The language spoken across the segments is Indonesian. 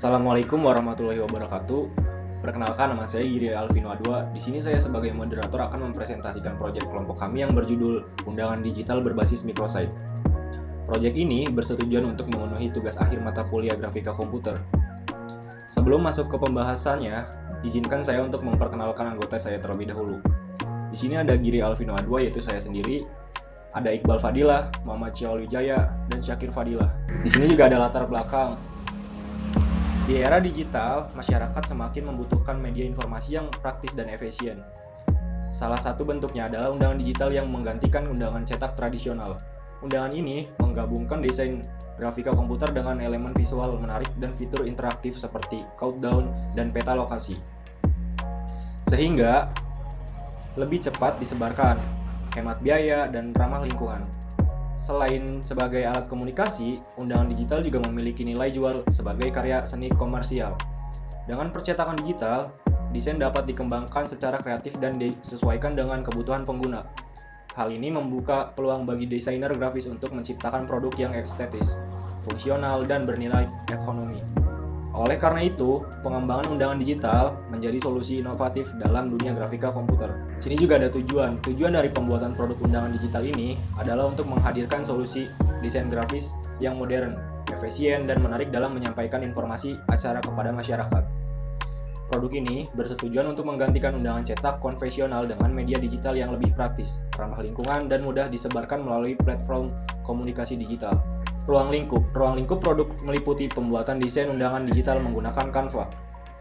Assalamualaikum warahmatullahi wabarakatuh. Perkenalkan, nama saya Giri Alvino Adwa. Di sini saya sebagai moderator akan mempresentasikan proyek kelompok kami yang berjudul Undangan Digital Berbasis Microsite. Proyek ini bersetujuan untuk memenuhi tugas akhir mata kuliah grafika komputer. Sebelum masuk ke pembahasannya, izinkan saya untuk memperkenalkan anggota saya terlebih dahulu. Di sini ada Giri Alvino Adwa, yaitu saya sendiri, ada Iqbal Fadilah, Muhammad Syaul Wijaya, dan Syakir Fadilah. Di sini juga ada latar belakang. Di era digital, masyarakat semakin membutuhkan media informasi yang praktis dan efisien. Salah satu bentuknya adalah undangan digital yang menggantikan undangan cetak tradisional. Undangan ini menggabungkan desain grafika komputer dengan elemen visual menarik dan fitur interaktif seperti countdown dan peta lokasi. Sehingga lebih cepat disebarkan, hemat biaya, dan ramah lingkungan. Selain sebagai alat komunikasi, undangan digital juga memiliki nilai jual sebagai karya seni komersial. Dengan percetakan digital, desain dapat dikembangkan secara kreatif dan disesuaikan dengan kebutuhan pengguna. Hal ini membuka peluang bagi desainer grafis untuk menciptakan produk yang estetis, fungsional, dan bernilai ekonomi. Oleh karena itu, pengembangan undangan digital menjadi solusi inovatif dalam dunia grafika komputer. Sini juga ada tujuan. Tujuan dari pembuatan produk undangan digital ini adalah untuk menghadirkan solusi desain grafis yang modern, efisien, dan menarik dalam menyampaikan informasi acara kepada masyarakat. Produk ini bertujuan untuk menggantikan undangan cetak konvensional dengan media digital yang lebih praktis, ramah lingkungan, dan mudah disebarkan melalui platform komunikasi digital. Ruang lingkup produk meliputi pembuatan desain undangan digital menggunakan Canva.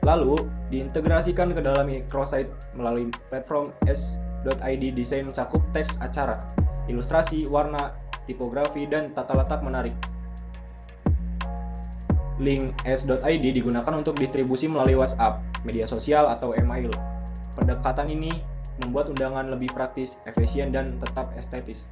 Lalu, diintegrasikan ke dalam microsite melalui platform s.id. Desain mencakup teks acara, ilustrasi, warna, tipografi, dan tata letak menarik. Link s.id digunakan untuk distribusi melalui WhatsApp, media sosial, atau email. Pendekatan ini membuat undangan lebih praktis, efisien, dan tetap estetis.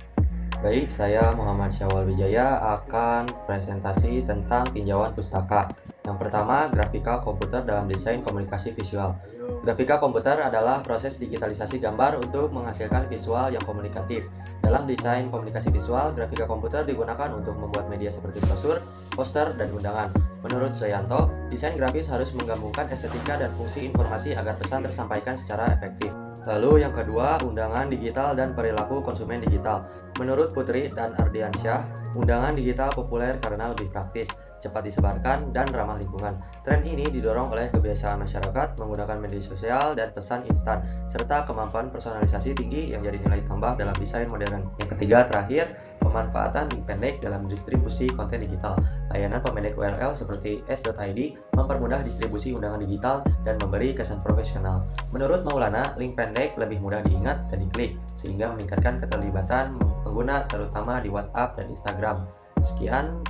Baik, saya Muhammad Syaul Wijaya akan presentasi tentang tinjauan pustaka. Yang pertama, grafika komputer dalam desain komunikasi visual. Grafika komputer adalah proses digitalisasi gambar untuk menghasilkan visual yang komunikatif. Dalam desain komunikasi visual, grafika komputer digunakan untuk membuat media seperti brosur, poster, dan undangan. Menurut Soeyanto, desain grafis harus menggabungkan estetika dan fungsi informasi agar pesan tersampaikan secara efektif. Lalu yang kedua, undangan digital dan perilaku konsumen digital. Menurut Putri dan Ardiansyah, undangan digital populer karena lebih praktis, cepat disebarkan, dan ramah lingkungan. Tren ini didorong oleh kebiasaan masyarakat menggunakan media sosial dan pesan instan, serta kemampuan personalisasi tinggi yang jadi nilai tambah dalam desain modern. Yang ketiga, terakhir, pemanfaatan link pendek dalam distribusi konten digital. Layanan pemendek URL seperti s.id mempermudah distribusi undangan digital dan memberi kesan profesional. Menurut Maulana, link pendek lebih mudah diingat dan diklik, sehingga meningkatkan keterlibatan pengguna terutama di WhatsApp dan Instagram. Sekian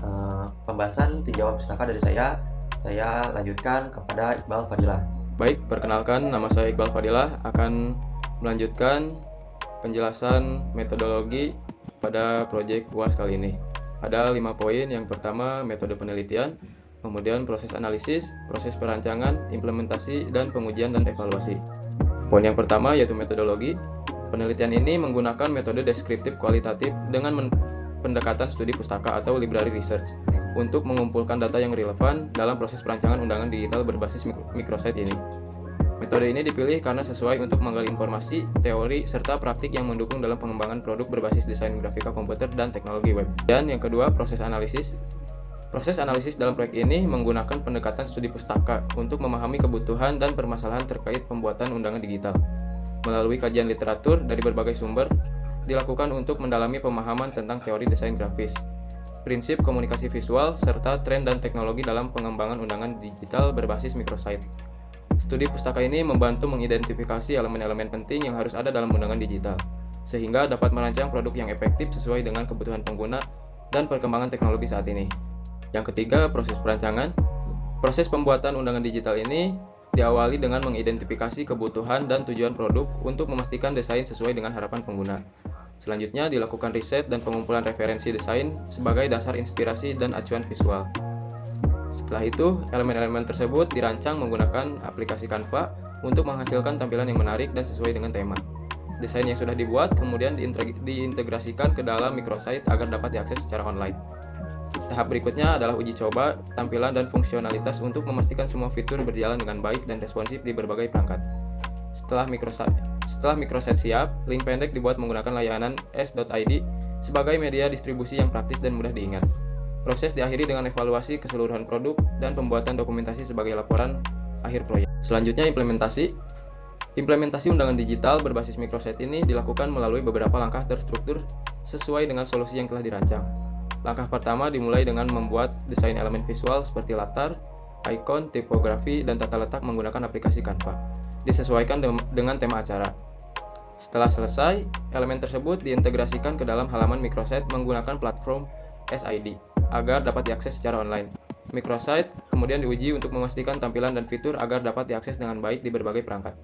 pembahasan tinjauan pustaka dari saya. Saya lanjutkan kepada Iqbal Fadilah. Baik, perkenalkan, nama saya Iqbal Fadilah akan melanjutkan penjelasan metodologi pada proyek UAS kali ini. Ada 5 poin. Yang pertama, metode penelitian, kemudian proses analisis, proses perancangan, implementasi, dan pengujian dan evaluasi. Poin yang pertama yaitu metodologi. Penelitian ini menggunakan metode deskriptif kualitatif dengan pendekatan studi pustaka atau library research untuk mengumpulkan data yang relevan dalam proses perancangan undangan digital berbasis microsite ini. Metode ini dipilih karena sesuai untuk menggali informasi, teori, serta praktik yang mendukung dalam pengembangan produk berbasis desain grafika komputer dan teknologi web. Dan yang kedua, proses analisis. Proses analisis dalam proyek ini menggunakan pendekatan studi pustaka untuk memahami kebutuhan dan permasalahan terkait pembuatan undangan digital. Melalui kajian literatur dari berbagai sumber, dilakukan untuk mendalami pemahaman tentang teori desain grafis, prinsip komunikasi visual, serta tren dan teknologi dalam pengembangan undangan digital berbasis microsite. Studi pustaka ini membantu mengidentifikasi elemen-elemen penting yang harus ada dalam undangan digital, sehingga dapat merancang produk yang efektif sesuai dengan kebutuhan pengguna dan perkembangan teknologi saat ini. Yang ketiga, proses perancangan. Proses pembuatan undangan digital ini diawali dengan mengidentifikasi kebutuhan dan tujuan produk untuk memastikan desain sesuai dengan harapan pengguna. Selanjutnya, dilakukan riset dan pengumpulan referensi desain sebagai dasar inspirasi dan acuan visual. Setelah itu, elemen-elemen tersebut dirancang menggunakan aplikasi Canva untuk menghasilkan tampilan yang menarik dan sesuai dengan tema. Desain yang sudah dibuat kemudian diintegrasikan ke dalam microsite agar dapat diakses secara online. Tahap berikutnya adalah uji coba tampilan dan fungsionalitas untuk memastikan semua fitur berjalan dengan baik dan responsif di berbagai perangkat. Setelah microsite siap, link pendek dibuat menggunakan layanan s.id sebagai media distribusi yang praktis dan mudah diingat. Proses diakhiri dengan evaluasi keseluruhan produk dan pembuatan dokumentasi sebagai laporan akhir proyek. Selanjutnya implementasi. Implementasi undangan digital berbasis microsite ini dilakukan melalui beberapa langkah terstruktur sesuai dengan solusi yang telah dirancang. Langkah pertama dimulai dengan membuat desain elemen visual seperti latar, ikon, tipografi, dan tata letak menggunakan aplikasi Canva. Disesuaikan dengan tema acara. Setelah selesai, elemen tersebut diintegrasikan ke dalam halaman microsite menggunakan platform SID agar dapat diakses secara online. Microsite kemudian diuji untuk memastikan tampilan dan fitur agar dapat diakses dengan baik di berbagai perangkat.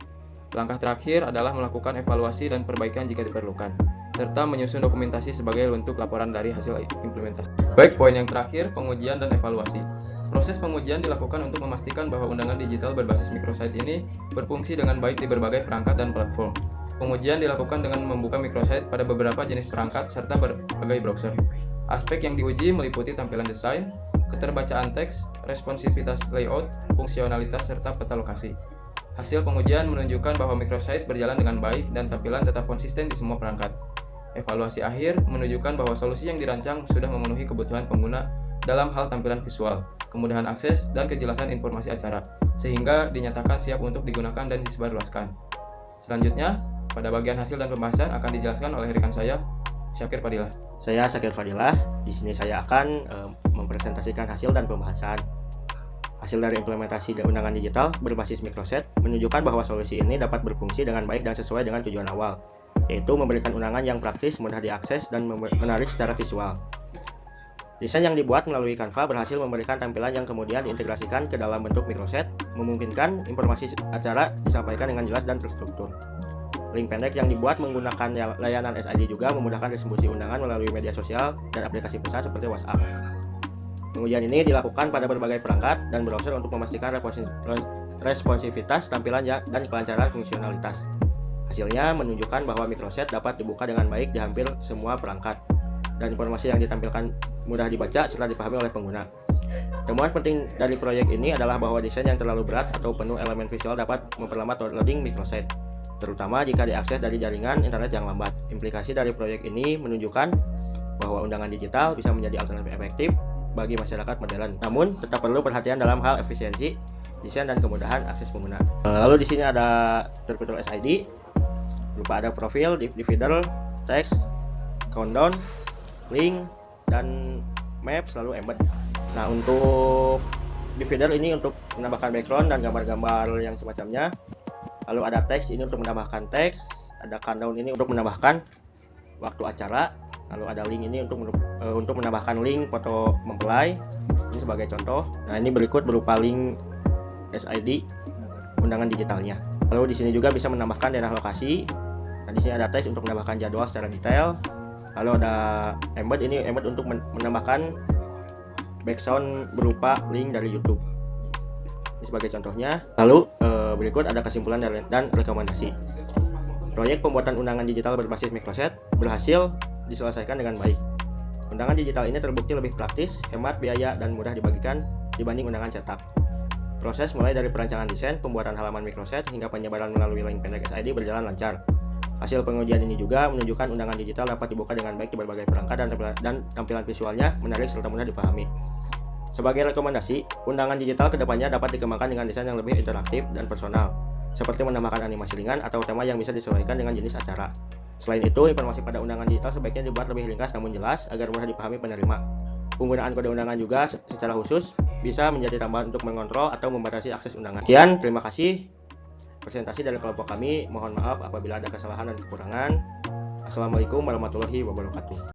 Langkah terakhir adalah melakukan evaluasi dan perbaikan jika diperlukan, serta menyusun dokumentasi sebagai bentuk laporan dari hasil implementasi. Baik, poin yang terakhir, pengujian dan evaluasi. Proses pengujian dilakukan untuk memastikan bahwa undangan digital berbasis microsite ini berfungsi dengan baik di berbagai perangkat dan platform. Pengujian dilakukan dengan membuka microsite pada beberapa jenis perangkat serta berbagai browser. Aspek yang diuji meliputi tampilan desain, keterbacaan teks, responsivitas layout, fungsionalitas, serta peta lokasi. Hasil pengujian menunjukkan bahwa microsite berjalan dengan baik dan tampilan tetap konsisten di semua perangkat. Evaluasi akhir menunjukkan bahwa solusi yang dirancang sudah memenuhi kebutuhan pengguna dalam hal tampilan visual, kemudahan akses, dan kejelasan informasi acara, sehingga dinyatakan siap untuk digunakan dan disebarluaskan. Selanjutnya, pada bagian hasil dan pembahasan akan dijelaskan oleh rekan saya, Syakir Fadilah. Saya Syakir Fadilah. Di sini saya akan mempresentasikan hasil dan pembahasan. Hasil dari implementasi undangan digital berbasis microsite menunjukkan bahwa solusi ini dapat berfungsi dengan baik dan sesuai dengan tujuan awal, yaitu memberikan undangan yang praktis, mudah diakses, dan menarik secara visual. Desain yang dibuat melalui Canva berhasil memberikan tampilan yang kemudian diintegrasikan ke dalam bentuk microsite, memungkinkan informasi acara disampaikan dengan jelas dan terstruktur. Link pendek yang dibuat menggunakan layanan SID juga memudahkan distribusi undangan melalui media sosial dan aplikasi pesan seperti WhatsApp. Pengujian ini dilakukan pada berbagai perangkat dan browser untuk memastikan responsivitas tampilan dan kelancaran fungsionalitas. Hasilnya menunjukkan bahwa microsite dapat dibuka dengan baik di hampir semua perangkat, dan informasi yang ditampilkan mudah dibaca serta dipahami oleh pengguna. Temuan penting dari proyek ini adalah bahwa desain yang terlalu berat atau penuh elemen visual dapat memperlambat loading microsite, terutama jika diakses dari jaringan internet yang lambat. Implikasi dari proyek ini menunjukkan bahwa undangan digital bisa menjadi alternatif efektif bagi masyarakat modern. Namun, tetap perlu perhatian dalam hal efisiensi, desain, dan kemudahan akses pengguna. Lalu di sini ada terfitur SID, berupa ada profil, divider, teks, countdown, link, dan map selalu embed. Nah, untuk divider ini untuk menambahkan background dan gambar-gambar yang semacamnya. Lalu ada teks ini untuk menambahkan teks, ada countdown ini untuk menambahkan waktu acara. Lalu ada link ini untuk menambahkan link foto mempelai. Ini sebagai contoh. Nah, ini berikut berupa link SID undangan digitalnya. Lalu di sini juga bisa menambahkan daerah lokasi. Nah, di sini ada teks untuk menambahkan jadwal secara detail. Lalu ada embed, ini embed untuk menambahkan background berupa link dari YouTube. Ini sebagai contohnya. Lalu berikut ada kesimpulan dan rekomendasi. Proyek pembuatan undangan digital berbasis microsite berhasil diselesaikan dengan baik. Undangan digital ini terbukti lebih praktis, hemat biaya, dan mudah dibagikan dibanding undangan cetak. Proses mulai dari perancangan desain, pembuatan halaman microsite, hingga penyebaran melalui link pendek SID berjalan lancar. Hasil pengujian ini juga menunjukkan undangan digital dapat dibuka dengan baik di berbagai perangkat dan tampilan visualnya menarik serta mudah dipahami. Sebagai rekomendasi, undangan digital kedepannya dapat dikembangkan dengan desain yang lebih interaktif dan personal, seperti menambahkan animasi ringan atau tema yang bisa disesuaikan dengan jenis acara. Selain itu, informasi pada undangan digital sebaiknya dibuat lebih ringkas namun jelas agar mudah dipahami penerima. Penggunaan kode undangan juga secara khusus bisa menjadi tambahan untuk mengontrol atau membatasi akses undangan. Sekian, terima kasih. Presentasi dari kelompok kami, mohon maaf apabila ada kesalahan dan kekurangan. Assalamualaikum warahmatullahi wabarakatuh.